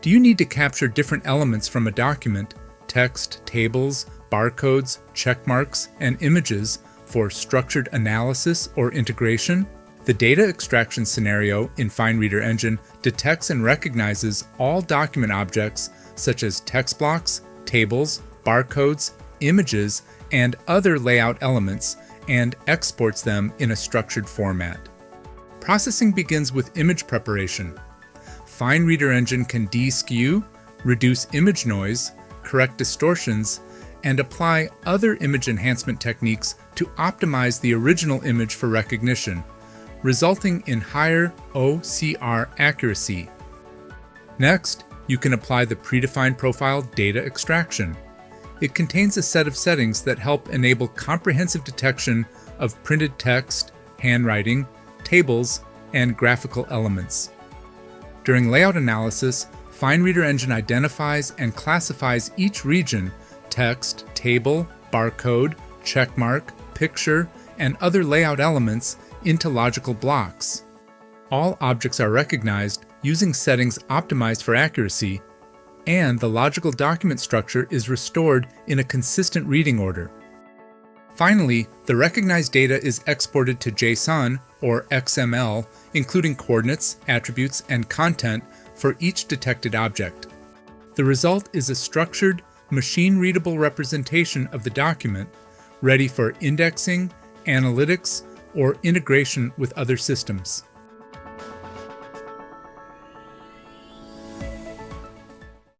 Do you need to capture different elements from a document, text, tables, barcodes, checkmarks, and images for structured analysis or integration? The data extraction scenario in FineReader Engine detects and recognizes all document objects such as text blocks, tables, barcodes, images, and other layout elements and exports them in a structured format. Processing begins with image preparation. FineReader Engine can de-skew, reduce image noise, correct distortions, and apply other image enhancement techniques to optimize the original image for recognition, resulting in higher OCR accuracy. Next, you can apply the predefined profile data extraction. It contains a set of settings that help enable comprehensive detection of printed text, handwriting, tables, and graphical elements. During layout analysis, FineReader Engine identifies and classifies each region, text, table, barcode, checkmark, picture, and other layout elements into logical blocks. All objects are recognized using settings optimized for accuracy, and the logical document structure is restored in a consistent reading order. Finally, the recognized data is exported to JSON or XML, including coordinates, attributes, and content for each detected object. The result is a structured, machine-readable representation of the document, ready for indexing, analytics, or integration with other systems.